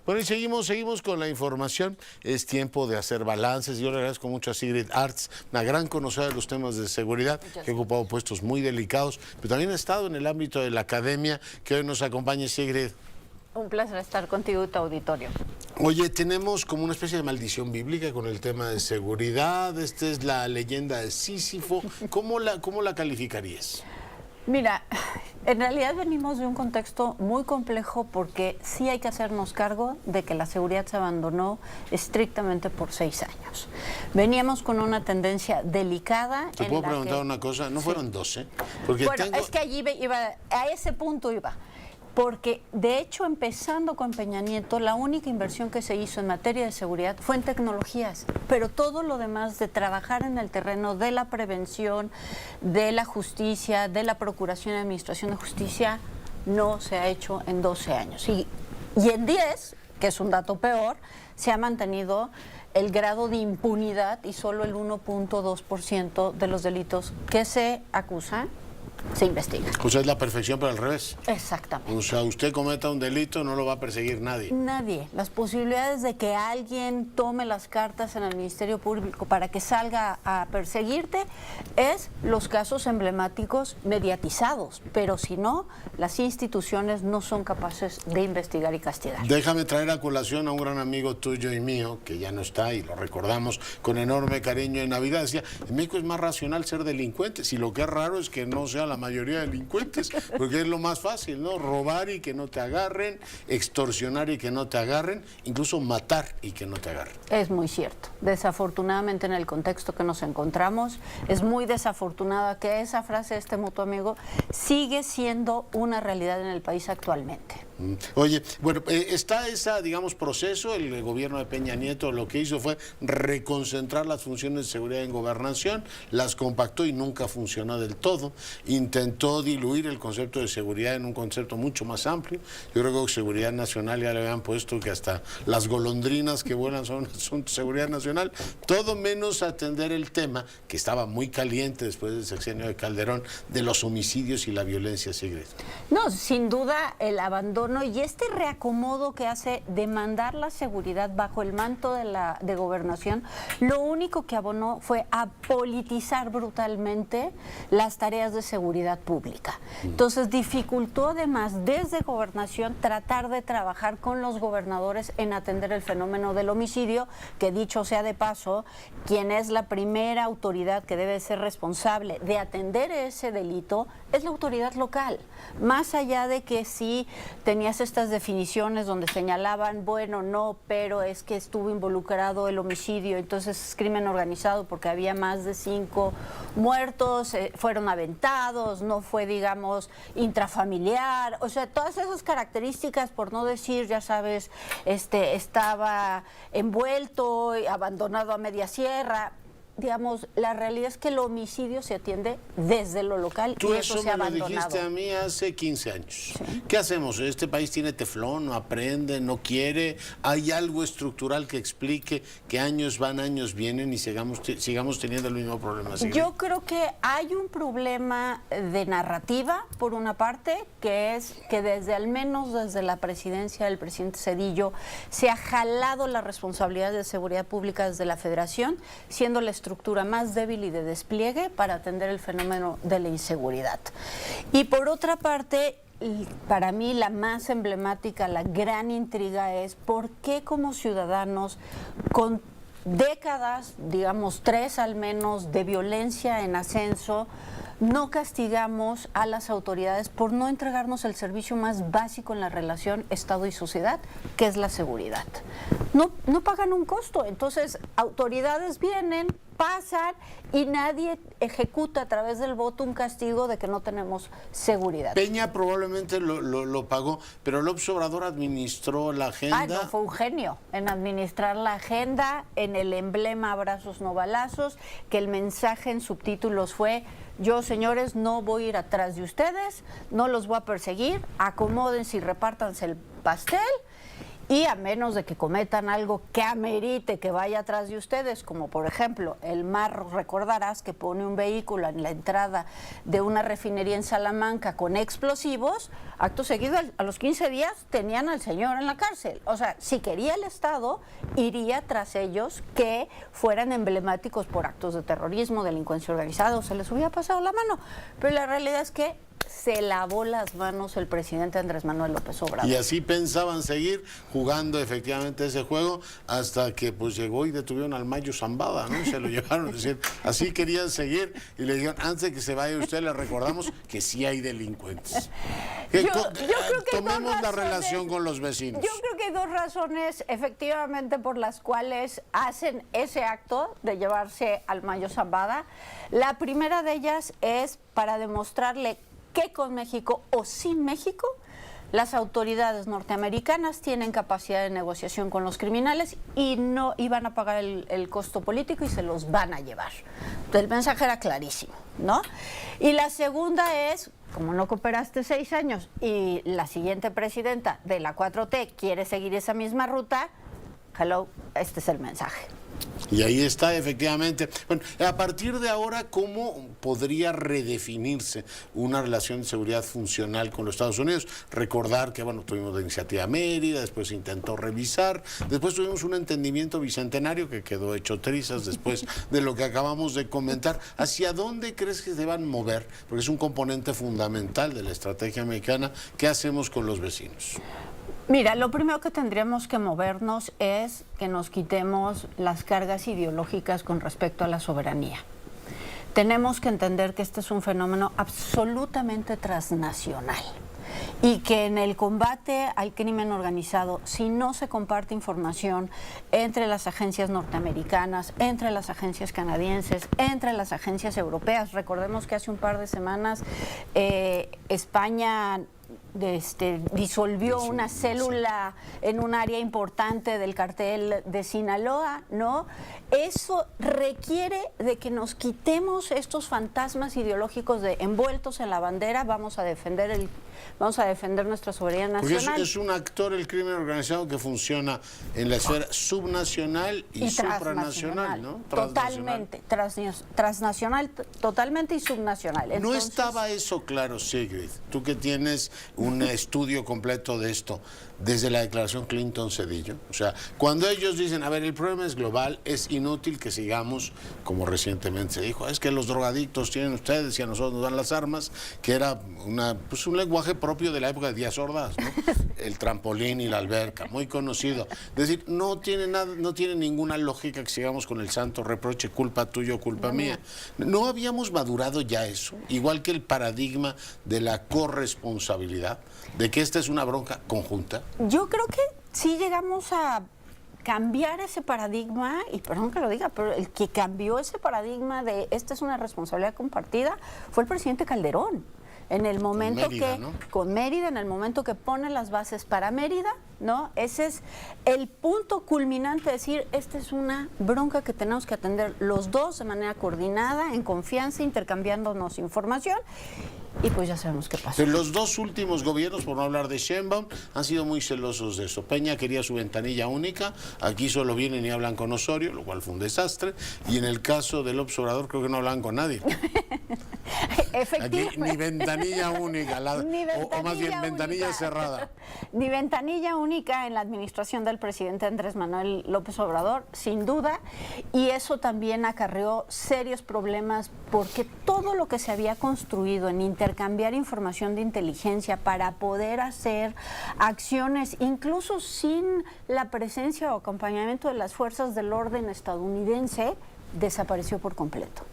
Bueno, y seguimos con la información. Es tiempo de hacer balances. Yo le agradezco mucho a Sigrid Arts, una gran conocedora de los temas de seguridad, que ha ocupado puestos muy delicados, pero también ha estado en el ámbito de la academia. Que hoy nos acompañe, Sigrid. Un placer estar contigo y tu auditorio. Oye, tenemos como una especie de maldición bíblica con el tema de seguridad. Esta es la leyenda de Sísifo. ¿Cómo la calificarías? Mira, en realidad venimos de un contexto muy complejo porque sí hay que hacernos cargo de que la seguridad se abandonó estrictamente por 6 años. Veníamos con una tendencia delicada. ¿Te puedo preguntar una cosa? ¿No fueron 12? Porque bueno, es que allí iba, a ese punto iba. Porque, de hecho, empezando con Peña Nieto, la única inversión que se hizo en materia de seguridad fue en tecnologías, pero todo lo demás de trabajar en el terreno de la prevención, de la justicia, de la procuración y administración de justicia, no se ha hecho en 12 años. Y en 10, que es un dato peor, se ha mantenido el grado de impunidad y solo el 1.2% de los delitos que se acusan se investiga. O sea, es la perfección, pero al revés. Exactamente. O sea, usted cometa un delito, no lo va a perseguir nadie. Nadie. Las posibilidades de que alguien tome las cartas en el Ministerio Público para que salga a perseguirte es los casos emblemáticos mediatizados, pero si no, las instituciones no son capaces de investigar y castigar. Déjame traer a colación a un gran amigo tuyo y mío, que ya no está y lo recordamos con enorme cariño en Navidad. Decía, en México es más racional ser delincuentes y lo que es raro es que no sea la mayoría de delincuentes, porque es lo más fácil, ¿no? Robar y que no te agarren, extorsionar y que no te agarren, incluso matar y que no te agarren. Es muy cierto. Desafortunadamente, en el contexto que nos encontramos, es muy desafortunada que esa frase de este mutuo amigo sigue siendo una realidad en el país actualmente. Oye, bueno, está ese, digamos, proceso. El gobierno de Peña Nieto lo que hizo fue reconcentrar las funciones de seguridad en gobernación, las compactó y nunca funcionó del todo. Intentó diluir el concepto de seguridad en un concepto mucho más amplio. Yo creo que seguridad nacional ya le habían puesto que hasta las golondrinas que vuelan son seguridad nacional, todo menos atender el tema que estaba muy caliente después del sexenio de Calderón, de los homicidios y la violencia, Sigrid. No, sin duda el abandono y este reacomodo que hace de mandar la seguridad bajo el manto de gobernación, lo único que abonó fue a politizar brutalmente las tareas de seguridad pública. Entonces dificultó además desde gobernación tratar de trabajar con los gobernadores en atender el fenómeno del homicidio, que dicho sea de paso, quien es la primera autoridad que debe ser responsable de atender ese delito es la autoridad local. Más allá de que sí tenías estas definiciones donde señalaban, bueno, no, pero es que estuvo involucrado el homicidio, entonces es crimen organizado porque había más de 5 muertos, fueron aventados, no fue, digamos, intrafamiliar, o sea, todas esas características, por no decir, ya sabes, estaba envuelto, abandonado a media sierra. Digamos, la realidad es que el homicidio se atiende desde lo local y eso se ha abandonado. Tú eso me lo dijiste a mí hace 15 años. Sí. ¿Qué hacemos? ¿Este país tiene teflón, no aprende, no quiere? ¿Hay algo estructural que explique que años van, años vienen y sigamos teniendo el mismo problema? ¿Sí? Yo creo que hay un problema de narrativa, por una parte, que es que al menos desde la presidencia del presidente Zedillo se ha jalado la responsabilidad de seguridad pública desde la Federación, siendo la estructura más débil y de despliegue para atender el fenómeno de la inseguridad. Y por otra parte, para mí la más emblemática, la gran intriga es por qué como ciudadanos con décadas, digamos 3 al menos, de violencia en ascenso, no castigamos a las autoridades por no entregarnos el servicio más básico en la relación Estado y sociedad, que es la seguridad. No pagan un costo, entonces autoridades vienen, pasan y nadie ejecuta a través del voto un castigo de que no tenemos seguridad. Peña probablemente lo pagó, pero López Obrador administró la agenda. No, fue un genio en administrar la agenda, en el emblema abrazos no balazos, que el mensaje en subtítulos fue: yo, señores, no voy a ir atrás de ustedes, no los voy a perseguir, acomódense y repártanse el pastel. y a menos de que cometan algo que amerite que vaya atrás de ustedes, como por ejemplo el MAR, recordarás que pone un vehículo en la entrada de una refinería en Salamanca con explosivos, acto seguido a los 15 días tenían al señor en la cárcel. O sea, si quería el Estado, iría tras ellos que fueran emblemáticos por actos de terrorismo, delincuencia organizada, o se les hubiera pasado la mano. Pero la realidad es que se lavó las manos el presidente Andrés Manuel López Obrador. Y así pensaban seguir jugando efectivamente ese juego hasta que pues llegó y detuvieron al Mayo Zambada, ¿no? Y se lo llevaron, es decir, así querían seguir y le dijeron, antes de que se vaya usted, le recordamos que sí hay delincuentes. Yo creo que tomemos la relación con los vecinos. Yo creo que hay dos razones efectivamente por las cuales hacen ese acto de llevarse al Mayo Zambada. La primera de ellas es para demostrarle que con México o sin México, las autoridades norteamericanas tienen capacidad de negociación con los criminales y van a pagar el costo político y se los van a llevar. Entonces, el mensaje era clarísimo, ¿no? Y la segunda es, como no cooperaste 6 años y la siguiente presidenta de la 4T quiere seguir esa misma ruta, hello, este es el mensaje. Y ahí está, efectivamente. Bueno, a partir de ahora, ¿cómo podría redefinirse una relación de seguridad funcional con los Estados Unidos? Recordar que, bueno, tuvimos la iniciativa Mérida, después se intentó revisar, después tuvimos un entendimiento bicentenario que quedó hecho trizas después de lo que acabamos de comentar. ¿Hacia dónde crees que se van a mover? Porque es un componente fundamental de la estrategia mexicana. ¿Qué hacemos con los vecinos? Mira, lo primero que tendríamos que movernos es que nos quitemos las cargas ideológicas con respecto a la soberanía. Tenemos que entender que este es un fenómeno absolutamente transnacional y que en el combate al crimen organizado, si no se comparte información entre las agencias norteamericanas, entre las agencias canadienses, entre las agencias europeas, recordemos que hace un par de semanas España disolvió una célula en un área importante del cartel de Sinaloa, ¿no? Eso requiere de que nos quitemos estos fantasmas ideológicos de envueltos en la bandera, vamos a defender nuestra soberanía nacional. Porque es un actor, el crimen organizado, que funciona en la esfera subnacional y supranacional, ¿no? Totalmente, transnacional totalmente y subnacional. Entonces, ¿no estaba eso claro, Sigrid? Tú que tienes un estudio completo de esto, desde la declaración Clinton-Cedillo. O sea, cuando ellos dicen, a ver, el problema es global, es inútil que sigamos, como recientemente se dijo, es que los drogadictos tienen ustedes y a nosotros nos dan las armas, que era un lenguaje propio de la época de Díaz Ordaz, ¿no? El trampolín y la alberca, muy conocido. Es decir, no tiene ninguna lógica que sigamos con el santo reproche, culpa tuya, culpa mía. ¿No habíamos madurado ya eso? Igual que el paradigma de la corresponsabilidad, de que esta es una bronca conjunta. Yo creo que sí llegamos a cambiar ese paradigma, y perdón que lo diga, pero el que cambió ese paradigma de esta es una responsabilidad compartida fue el presidente Calderón. En el momento con Mérida, en el momento que pone las bases para Mérida, ¿no? Ese es el punto culminante de decir, esta es una bronca que tenemos que atender los dos de manera coordinada, en confianza, intercambiándonos información. Y pues ya sabemos qué pasó. Los dos últimos gobiernos, por no hablar de Sheinbaum, han sido muy celosos de eso. Peña quería su ventanilla única, aquí solo vienen y hablan con Osorio, lo cual fue un desastre. Y en el caso del López Obrador creo que no hablan con nadie. Aquí ni ventanilla única, o más bien ventanilla cerrada. Ni ventanilla única en la administración del presidente Andrés Manuel López Obrador, sin duda, y eso también acarreó serios problemas porque todo lo que se había construido en intercambiar información de inteligencia para poder hacer acciones, incluso sin la presencia o acompañamiento de las fuerzas del orden estadounidense, desapareció por completo.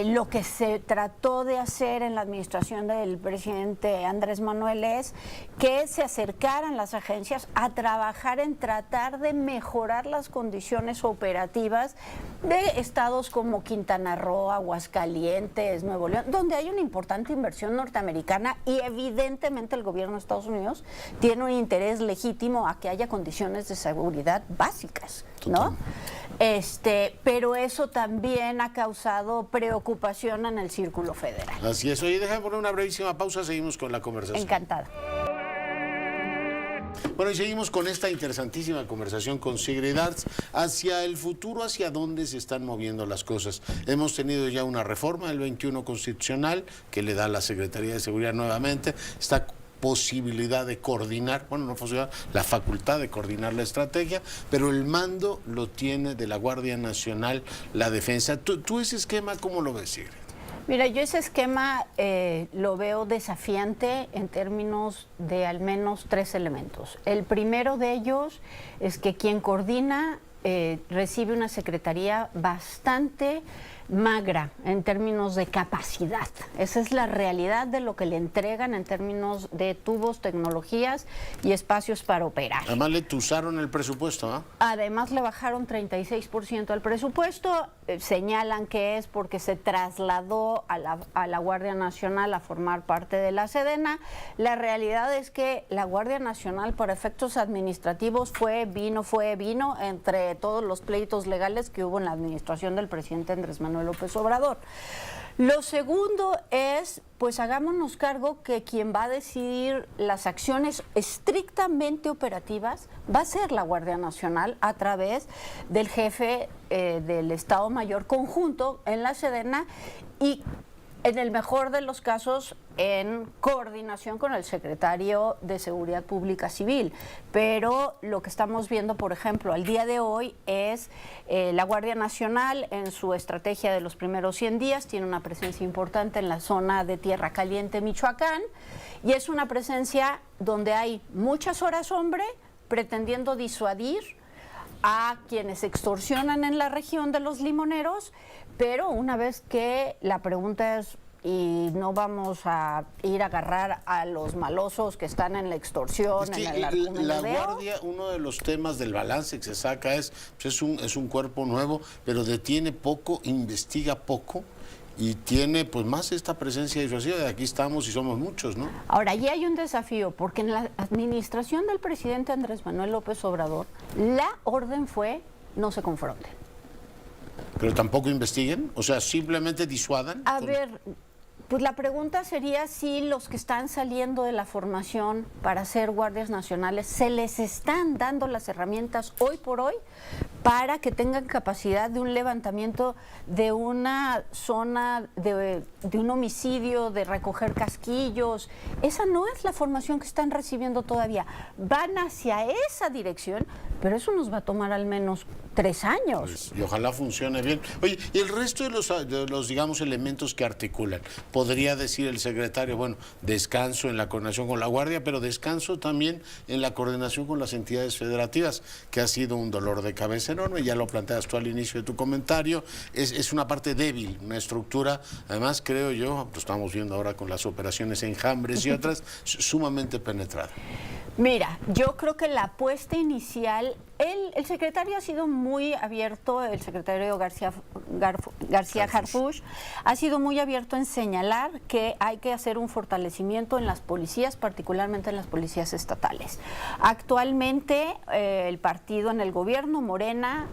Lo que se trató de hacer en la administración del presidente Andrés Manuel es que se acercaran las agencias a trabajar en tratar de mejorar las condiciones operativas de estados como Quintana Roo, Aguascalientes, Nuevo León, donde hay una importante inversión norteamericana y evidentemente el gobierno de Estados Unidos tiene un interés legítimo a que haya condiciones de seguridad básicas, ¿no? Pero eso también ha causado preocupación en el círculo federal. Así es. Oye, déjame poner una brevísima pausa, seguimos con la conversación. Encantada. Bueno, y seguimos con esta interesantísima conversación con Sigrid Arts hacia el futuro, hacia dónde se están moviendo las cosas. Hemos tenido ya una reforma del 21 constitucional que le da a la Secretaría de Seguridad nuevamente esta posibilidad de coordinar, bueno, no posibilidad, la facultad de coordinar la estrategia, pero el mando lo tiene de la Guardia Nacional, la defensa. ¿Tú ese esquema cómo lo ves, Sigrid? Mira, yo ese esquema lo veo desafiante en términos de al menos 3 elementos. El primero de ellos es que quien coordina recibe una secretaría bastante magra en términos de capacidad. Esa es la realidad de lo que le entregan en términos de tubos, tecnologías y espacios para operar. Además le tusaron el presupuesto, ¿ah? Además le bajaron 36% al presupuesto. Señalan que es porque se trasladó a la Guardia Nacional a formar parte de la Sedena. La realidad es que la Guardia Nacional, por efectos administrativos, fue vino entre todos los pleitos legales que hubo en la administración del presidente Andrés Manuel López Obrador. Lo segundo es, pues hagámonos cargo que quien va a decidir las acciones estrictamente operativas va a ser la Guardia Nacional a través del jefe del Estado Mayor Conjunto en la Sedena y en el mejor de los casos en coordinación con el secretario de Seguridad Pública Civil. Pero lo que estamos viendo, por ejemplo, al día de hoy es la Guardia Nacional en su estrategia de los primeros 100 días, tiene una presencia importante en la zona de Tierra Caliente, Michoacán, y es una presencia donde hay muchas horas hombre pretendiendo disuadir a quienes extorsionan en la región de los limoneros, pero una vez que la pregunta es, y no vamos a ir a agarrar a los malosos que están en la extorsión, es que en el narcomenudeo. La Guardia, uno de los temas del balance que se saca es un cuerpo nuevo, pero detiene poco, investiga poco y tiene pues más esta presencia disuasiva de aquí estamos y somos muchos, ¿no? Ahora, allí hay un desafío, porque en la administración del presidente Andrés Manuel López Obrador, la orden fue no se confronten. Pero tampoco investiguen, o sea, simplemente disuadan. A ver, pues la pregunta sería si los que están saliendo de la formación para ser guardias nacionales se les están dando las herramientas hoy por hoy para que tengan capacidad de un levantamiento de una zona, de un homicidio, de recoger casquillos. Esa no es la formación que están recibiendo todavía. Van hacia esa dirección, pero eso nos va a tomar al menos 3 años. Pues, y ojalá funcione bien. Oye, y el resto de los, digamos, elementos que articulan, podría decir el secretario, bueno, descanso en la coordinación con la Guardia, pero descanso también en la coordinación con las entidades federativas, que ha sido un dolor de cabeza enorme, ya lo planteas tú al inicio de tu comentario, es una parte débil, una estructura, además creo yo, lo estamos viendo ahora con las operaciones Enjambres y otras, sumamente penetrada. Mira, yo creo que la apuesta inicial, el secretario ha sido muy abierto, el secretario García Harfuch ha sido muy abierto en señalar que hay que hacer un fortalecimiento en las policías, particularmente en las policías estatales. Actualmente el partido en el gobierno, Morena,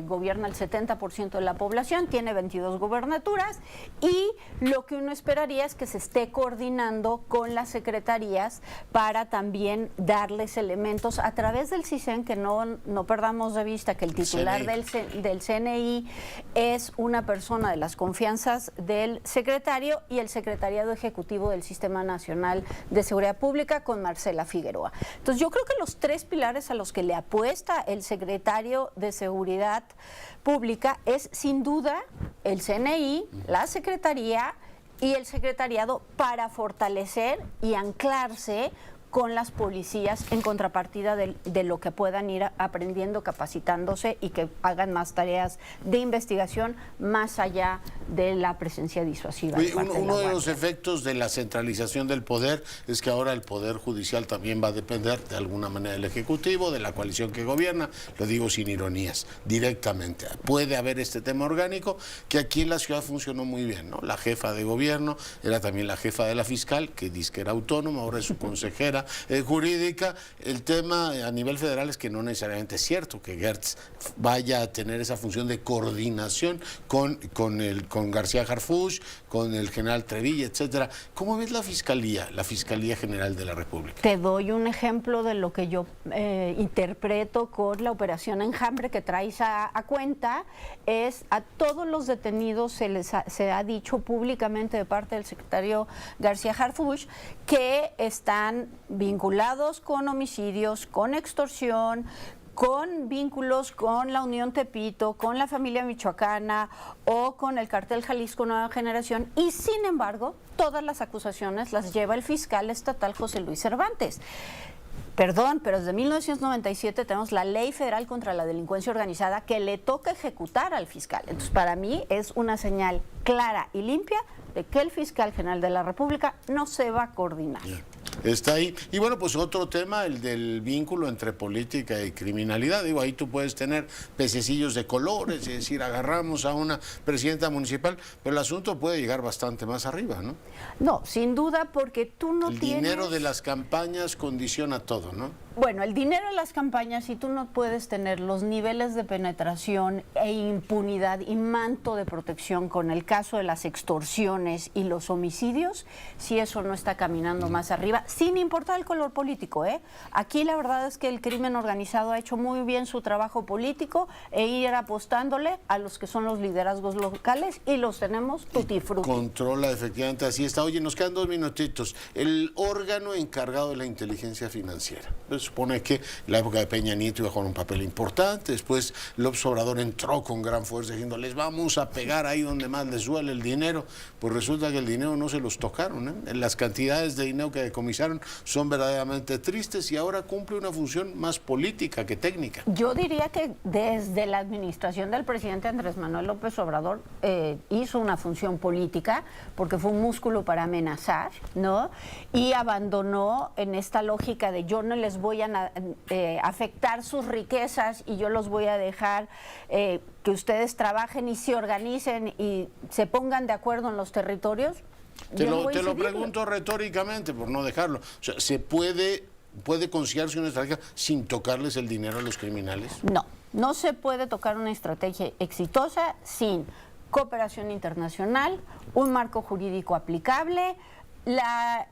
gobierna el 70% de la población, tiene 22 gubernaturas y lo que uno esperaría es que se esté coordinando con las secretarías para también darles elementos a través del CISEN, que no perdamos de vista que el titular del CNI es una persona de las confianzas del secretario y el secretariado ejecutivo del Sistema Nacional de Seguridad Pública con Marcela Figueroa. Entonces yo creo que los 3 pilares a los que le apuesta el secretario de Seguridad Pública es sin duda el CNI, la Secretaría y el secretariado para fortalecer y anclarse con las policías en contrapartida de lo que puedan ir aprendiendo, capacitándose y que hagan más tareas de investigación más allá de la presencia disuasiva. Uno de los efectos de la centralización del poder es que ahora el Poder Judicial también va a depender de alguna manera del Ejecutivo, de la coalición que gobierna, lo digo sin ironías, directamente. Puede haber este tema orgánico que aquí en la ciudad funcionó muy bien, ¿no? La jefa de gobierno era también la jefa de la fiscal, que dice que era autónoma, ahora es su consejera asesoría jurídica. El tema a nivel federal es que no necesariamente es cierto que Gertz vaya a tener esa función de coordinación con García Harfuch, con el general Trevilla, etcétera. ¿Cómo ves la Fiscalía General de la República? Te doy un ejemplo de lo que yo interpreto con la operación Enjambre que traes a cuenta. Es a todos los detenidos se ha dicho públicamente de parte del secretario García Harfuch que están vinculados con homicidios, con extorsión, con vínculos con la Unión Tepito, con la familia michoacana o con el cartel Jalisco Nueva Generación, y sin embargo todas las acusaciones las lleva el fiscal estatal José Luis Cervantes. Perdón, pero desde 1997 tenemos la Ley Federal contra la Delincuencia Organizada que le toca ejecutar al fiscal. Entonces, para mí es una señal clara y limpia de que el fiscal general de la República no se va a coordinar. Está ahí. Y bueno, pues otro tema, el del vínculo entre política y criminalidad. Digo, ahí tú puedes tener pececillos de colores, es decir, agarramos a una presidenta municipal, pero el asunto puede llegar bastante más arriba, ¿no? No, sin duda, porque tú no tienes... El dinero de las campañas condiciona todo, ¿no? Bueno, el dinero de las campañas, si tú no puedes tener los niveles de penetración e impunidad y manto de protección con el caso de las extorsiones y los homicidios, si eso no está caminando más arriba, sin importar el color político, ¿eh? Aquí la verdad es que el crimen organizado ha hecho muy bien su trabajo político e ir apostándole a los que son los liderazgos locales y los tenemos tutti frutti. Controla, efectivamente, así está. Oye, nos quedan 2 minutitos. El órgano encargado de la inteligencia financiera. Se supone que en la época de Peña Nieto iba a jugar un papel importante, después López Obrador entró con gran fuerza diciendo les vamos a pegar ahí donde más les duele el dinero, pues resulta que el dinero no se los tocaron, ¿eh? Las cantidades de dinero que decomisaron son verdaderamente tristes y ahora cumple una función más política que técnica. Yo diría que desde la administración del presidente Andrés Manuel López Obrador hizo una función política porque fue un músculo para amenazar, ¿no? Y abandonó en esta lógica de yo no les voy a afectar sus riquezas y yo los voy a dejar que ustedes trabajen y se organicen y se pongan de acuerdo en los territorios. Te lo pregunto retóricamente por no dejarlo. O sea, ¿se puede conciliarse una estrategia sin tocarles el dinero a los criminales? No, no se puede tocar una estrategia exitosa sin cooperación internacional, un marco jurídico aplicable,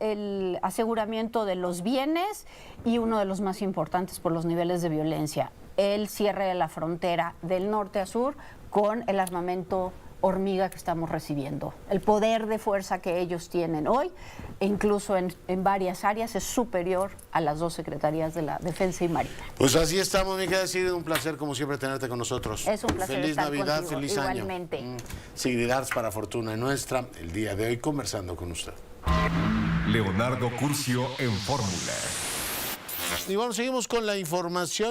el aseguramiento de los bienes y uno de los más importantes por los niveles de violencia, el cierre de la frontera del norte a sur con el armamento hormiga que estamos recibiendo. El poder de fuerza que ellos tienen hoy, incluso en varias áreas, es superior a las 2 secretarías de la Defensa y Marina. Pues así estamos, mi querida Sigrid, un placer como siempre tenerte con nosotros. Es un placer Feliz estar Navidad, contigo. feliz Igualmente. año. Sigrid Arts, para fortuna nuestra, el día de hoy conversando con usted. Leonardo Curcio en Fórmula. Y bueno, seguimos con la información.